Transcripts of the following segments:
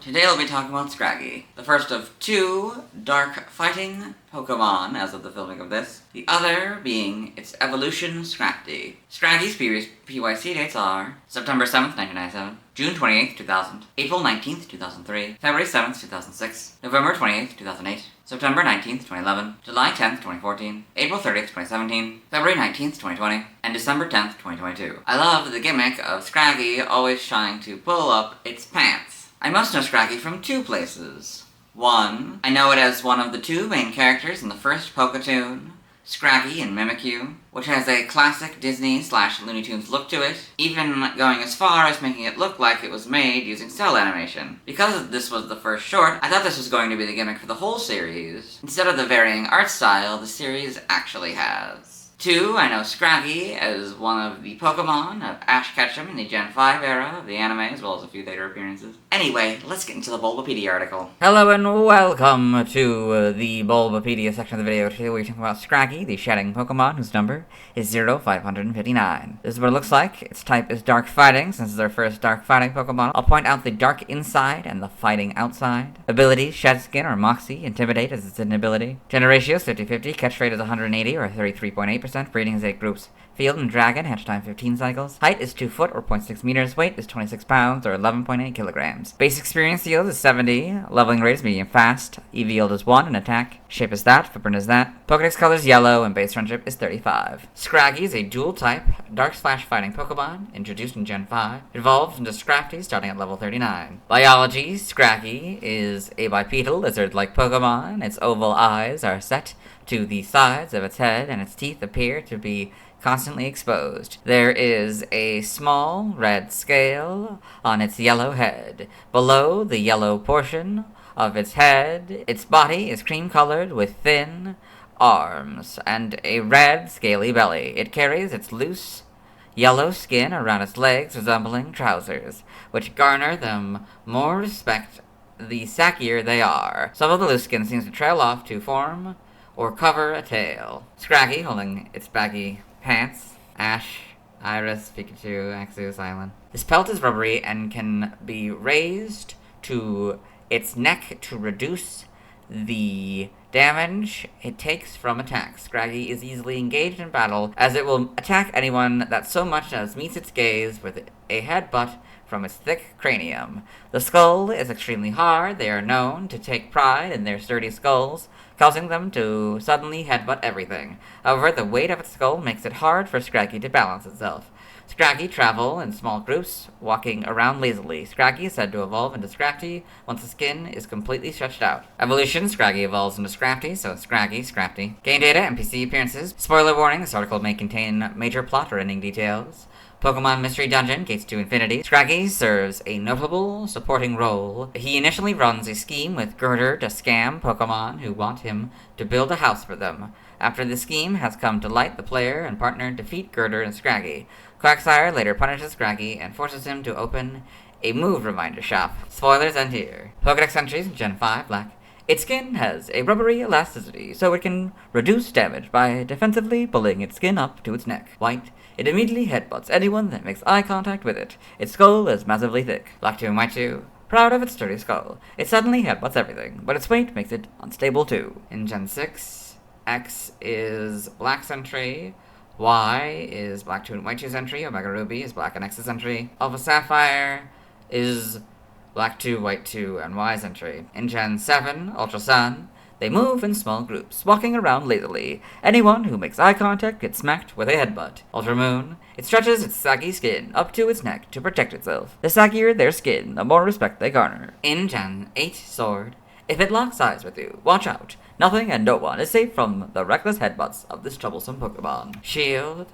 Today we'll be talking about Scraggy, the first of two dark fighting Pokémon as of the filming of this, the other being its evolution Scraggy. Scraggy's previous PYC dates are September 7th, 1997, June 28th, 2000, April 19th, 2003, February 7th, 2006, November 28th, 2008, September 19th, 2011, July 10th, 2014, April 30th, 2017, February 19th, 2020, and December 10th, 2022. I love the gimmick of Scraggy always trying to pull up its pants. I must know Scraggy from two places. One, I know it as one of the two main characters in the first Poketoon, Scraggy and Mimikyu, which has a classic Disney/Looney Tunes look to it, even going as far as making it look like it was made using cell animation. Because this was the first short, I thought this was going to be the gimmick for the whole series, instead of the varying art style the series actually has. Two, I know Scraggy as one of the Pokémon of Ash Ketchum in the Gen 5 era of the anime, as well as a few later appearances. Anyway, let's get into the Bulbapedia article. Hello and welcome to the Bulbapedia section of the video. Today we're talking about Scraggy, the shedding Pokemon, whose number is 0559. This is what it looks like. Its type is Dark Fighting, since it's our first Dark Fighting Pokemon. I'll point out the Dark Inside and the Fighting Outside. Abilities, Shed Skin or Moxie, Intimidate is its ability. Gender ratio is 50-50, catch rate is 180 or 33.8%. Breeding is 8 groups. Field and Dragon, hatch time 15 cycles. Height is 2 foot or 0.6 meters. Weight is 26 pounds or 11.8 kilograms. Base experience yield is 70. Leveling rate is medium fast. EV yield is 1 and attack. Shape is that. Footprint is that. Pokedex color is yellow and base friendship is 35. Scraggy is a dual type Dark/Fighting Pokemon introduced in Gen 5. Evolved into Scrafty starting at level 39. Biology, Scraggy is a bipedal lizard-like Pokemon. Its oval eyes are set to the sides of its head, and its teeth appear to be constantly exposed. There is a small red scale on its yellow head. Below the yellow portion of its head, its body is cream-colored with thin arms and a red, scaly belly. It carries its loose, yellow skin around its legs, resembling trousers, which garner them more respect the sackier they are. Some of the loose skin seems to trail off to form or cover a tail. Scraggy, holding its baggy pants. Ash, Iris, Pikachu, Axeus Island. This pelt is rubbery and can be raised to its neck to reduce the damage it takes from attacks. Scraggy is easily engaged in battle, as it will attack anyone that so much as meets its gaze with a headbutt from its thick cranium. The skull is extremely hard. They are known to take pride in their sturdy skulls, causing them to suddenly headbutt everything. However, the weight of its skull makes it hard for Scraggy to balance itself. Scraggy travel in small groups, walking around lazily. Scraggy is said to evolve into Scrafty once the skin is completely stretched out. Evolution, Scraggy evolves into Scrafty, so Scraggy, Scrafty. Game data, NPC appearances. Spoiler warning, this article may contain major plot or ending details. Pokemon Mystery Dungeon, Gates to Infinity. Scraggy serves a notable supporting role. He initially runs a scheme with Girder to scam Pokemon who want him to build a house for them. After the scheme has come to light, the player and partner defeat Girder and Scraggy. Quagsire later punishes Scraggy and forces him to open a move reminder shop. Spoilers end here. Pokedex entries in Gen 5 Black. Its skin has a rubbery elasticity, so it can reduce damage by defensively pulling its skin up to its neck. White. It immediately headbutts anyone that makes eye contact with it. Its skull is massively thick. Black 2 and White 2. Proud of its sturdy skull. It suddenly headbutts everything, but its weight makes it unstable too. In Gen 6, X is Black's entry. Y is Black 2 and White 2's entry. Omega Ruby is Black and X's entry. Alpha Sapphire is Black 2, White 2, and Y's entry. In Gen 7, Ultra Sun, they move in small groups, walking around lazily. Anyone who makes eye contact gets smacked with a headbutt. Ultra Moon, it stretches its saggy skin up to its neck to protect itself. The saggier their skin, the more respect they garner. In Gen 8, Sword, if it locks eyes with you, watch out. Nothing and no one is safe from the reckless headbutts of this troublesome Pokemon. Shield,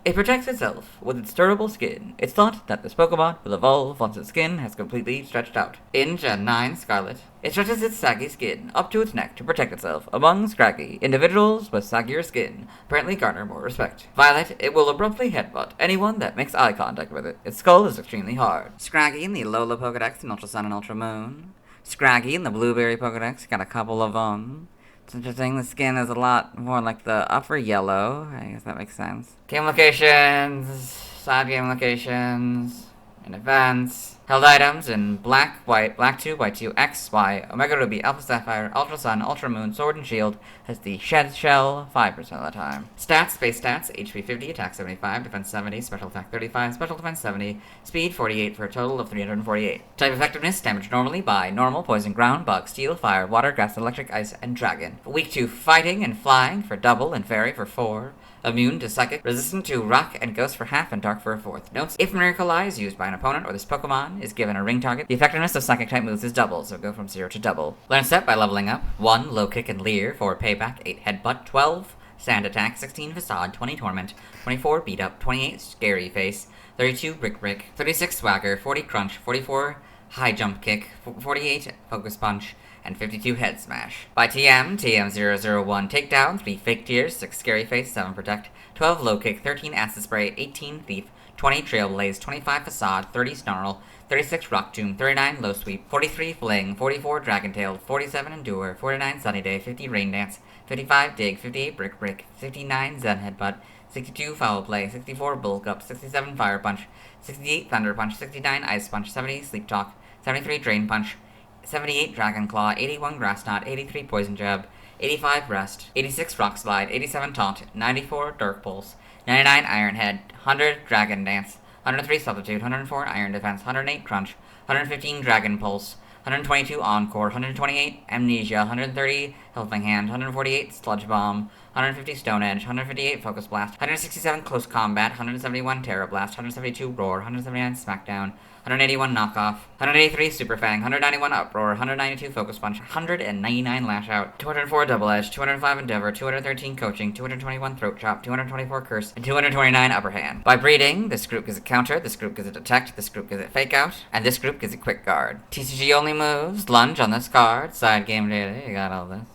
it protects itself with its durable skin. It's thought that this Pokemon will evolve once its skin has completely stretched out. In Gen 9 Scarlet, it stretches its saggy skin up to its neck to protect itself. Among Scraggy, individuals with saggier skin apparently garner more respect. Violet, it will abruptly headbutt anyone that makes eye contact with it. Its skull is extremely hard. Scraggy in the Alola Pokedex in Ultra Sun and Ultra Moon. Scraggy in the Blueberry Pokedex, got a couple of them. It's interesting, the skin is a lot more like the upper yellow. I guess that makes sense. Game locations, side game locations. In events, held items in black, white, black 2, white 2, X, Y, Omega Ruby, Alpha Sapphire, Ultra Sun, Ultra Moon, Sword and Shield has the Shed Shell 5% of the time. Stats, base stats, HP 50, attack 75, defense 70, special attack 35, special defense 70, speed 48 for a total of 348. Type effectiveness, damage normally by normal, poison, ground, bug, steel, fire, water, grass, electric, ice, and dragon. Weak to fighting and flying for double and fairy for 4. Immune to psychic, resistant to rock and ghost for half, and dark for a fourth. Notes: if Miracle Eye is used by an opponent or this Pokemon is given a ring target, the effectiveness of psychic type moves is double, so go from 0 to double. Learn step by leveling up. 1. Low kick and leer for payback, 8 headbutt, 12 sand attack, 16 facade, 20 torment, 24 beat up, 28 scary face, 32 brick, 36 swagger, 40 crunch, 44 high jump kick, 48 focus punch, and 52 head smash. By TM, TM001 takedown, 3 fake tears, 6 scary face, 7 protect, 12 low kick, 13 acid spray, 18 thief, 20 trailblaze, 25 facade, 30 snarl, 36 rock tomb, 39 low sweep, 43 fling, 44 dragon tail, 47 endure, 49 sunny day, 50 rain dance, 55 dig, 58 brick, 59 zen headbutt, 62 foul play, 64 bulk up, 67 fire punch, 68 thunder punch, 69 ice punch, 70 sleep talk, 73 drain punch, 78 Dragon Claw, 81 Grass Knot, 83 Poison Jab, 85 Rest, 86 Rock Slide, 87 Taunt, 94 Dark Pulse, 99 Iron Head, 100 Dragon Dance, 103 Substitute, 104 Iron Defense, 108 Crunch, 115 Dragon Pulse, 122 Encore, 128 Amnesia, 130 Helping Hand, 148 Sludge Bomb, 150 Stone Edge, 158 Focus Blast, 167 Close Combat, 171 Terra Blast, 172 Roar, 179 Smackdown, 181 Knockoff, 183 Super Fang, 191 Uproar, 192 Focus Punch, 199 Lash Out, 204 Double Edge, 205 Endeavor, 213 Coaching, 221 Throat Chop, 224 Curse, and 229 Upper Hand. By breeding, this group gives it Counter, this group gives it Detect, this group gives it Fake Out, and this group gives it Quick Guard. TCG only moves, Lunge on this card, side game data, you got all this.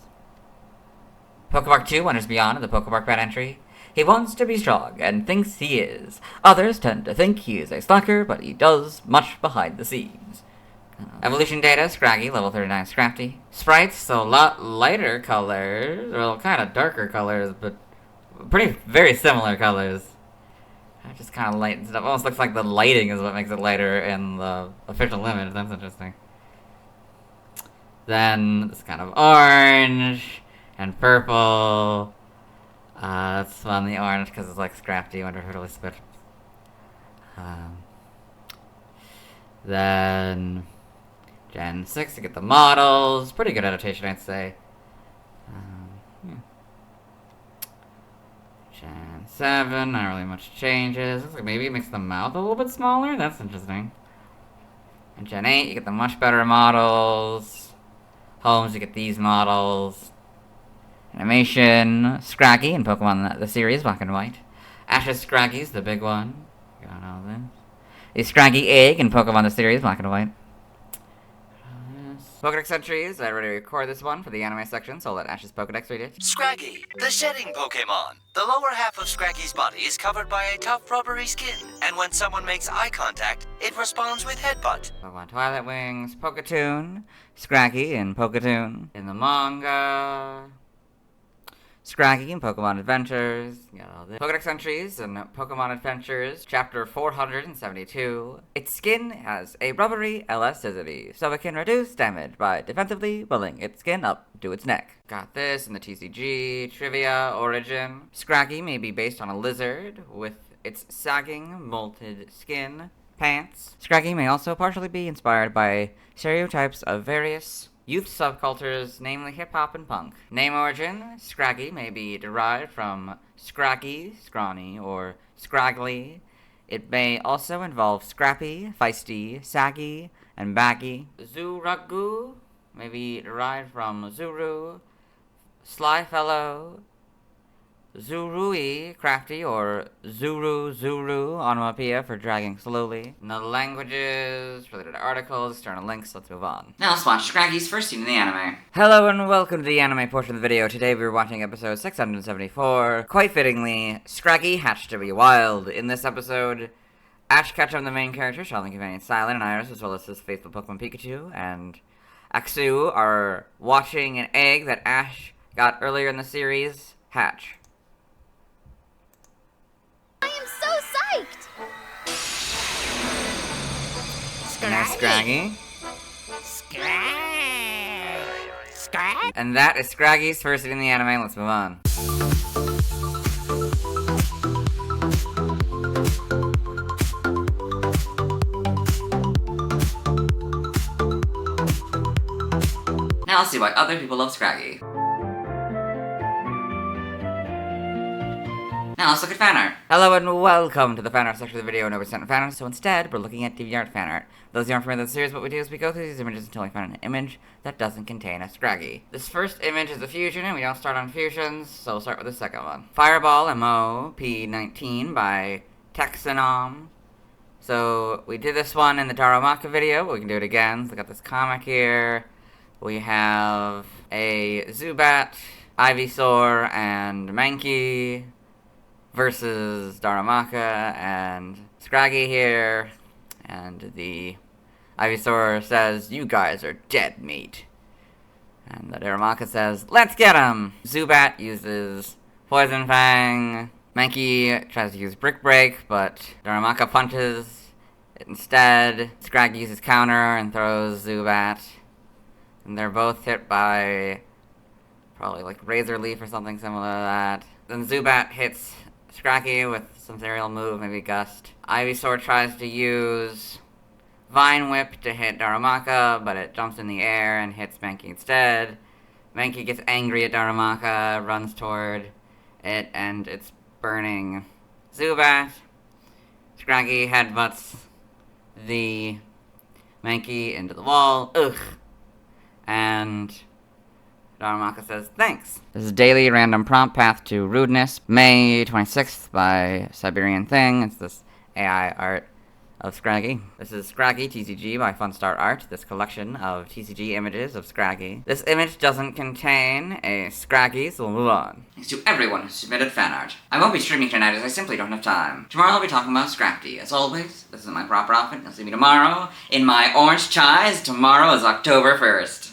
Pokepark 2 wanders beyond the Pokepark bad entry. He wants to be strong, and thinks he is. Others tend to think he is a slacker, but he does much behind the scenes. Evolution data, Scraggy, level 39 Scrafty. Sprites, a lot lighter colors, well, kind of darker colors, but very similar colors. It just kind of lightens it up. Almost looks like the lighting is what makes it lighter in the official image. That's interesting. Then, this kind of orange, and purple. That's fun, the orange, because it's like Scrafty, wonder if it'll spit. Then Gen 6 to get the models. Pretty good adaptation, I'd say. Yeah. Gen 7, not really much changes. Looks like maybe it makes the mouth a little bit smaller. That's interesting. And Gen 8, you get the much better models. Homes, you get these models. Animation, Scraggy in Pokemon the series, black and white. Ash's Scraggy's the big one. Got all this. The Scraggy egg in Pokemon the series, black and white. Pokedex entries, I already recorded this one for the anime section, so I'll let Ash's Pokedex read it. Scraggy, the shedding Pokemon. The lower half of Scraggy's body is covered by a tough rubbery skin, and when someone makes eye contact, it responds with headbutt. Pokemon Twilight Wings, Poketoon, Scraggy in Poketoon. In the manga, Scraggy in Pokemon Adventures. Got all this. Pokedex entries in Pokemon Adventures, Chapter 472. Its skin has a rubbery elasticity, so it can reduce damage by defensively pulling its skin up to its neck. Got this in the TCG Trivia Origin. Scraggy may be based on a lizard with its sagging, molted skin. Pants. Scraggy may also partially be inspired by stereotypes of various youth subcultures, namely hip-hop and punk. Name origin, Scraggy may be derived from scraggy, scrawny, or scraggly. It may also involve scrappy, feisty, saggy, and baggy. Zuragu may be derived from Zuru, sly fellow, Zurui, crafty, or Zuru, onomatopoeia for dragging slowly. In the languages, related articles, external links, let's move on. Now let's watch Scraggy's first scene in the anime. Hello and welcome to the anime portion of the video. Today we're watching episode 674. Quite fittingly, Scraggy hatched to be wild. In this episode, Ash Ketchum, the main character, Shaolin Companion Silent and Iris, as well as his faithful Pokemon Pikachu, and Aksu are watching an egg that Ash got earlier in the series hatch. I am so psyched! And there's Scraggy. Scrag? And that is Scraggy's first scene in the anime. Let's move on. Now let's see why other people love Scraggy. Now let's look at fan art. Hello and welcome to the fan art section of the video. No, we're sent fan art, so instead we're looking at DeviantArt fan art. Those who aren't familiar with the series, what we do is we go through these images until we find an image that doesn't contain a Scraggy. This first image is a fusion, and we don't start on fusions, so we'll start with the second one. Fireball MOP19 by Texanom. So we did this one in the Darumaka video, but we can do it again. So we got this comic here. We have a Zubat, Ivysaur, and Mankey versus Darumaka and Scraggy here. And the Ivysaur says, "You guys are dead meat." And the Darumaka says, "Let's get him!" Zubat uses Poison Fang. Mankey tries to use Brick Break, but Darumaka punches it instead. Scraggy uses counter and throws Zubat. And they're both hit by probably like Razor Leaf or something similar to that. Then Zubat hits Scraggy with some serial move, maybe Gust. Ivysaur tries to use Vine Whip to hit Darumaka, but it jumps in the air and hits Mankey instead. Mankey gets angry at Darumaka, runs toward it, and it's burning Zubat. Scraggy headbutts the Mankey into the wall. Ugh. And Darumaka says, "Thanks." This is Daily Random Prompt Path to Rudeness, May 26th by Siberian Thing. It's this AI art of Scraggy. This is Scraggy TCG by Funstar Art, this collection of TCG images of Scraggy. This image doesn't contain a Scraggy, so we'll move on. Thanks to everyone who submitted fan art. I won't be streaming tonight as I simply don't have time. Tomorrow I'll be talking about Scraggy. As always, this is my proper outfit. You'll see me tomorrow in my orange chai, as tomorrow is October 1st.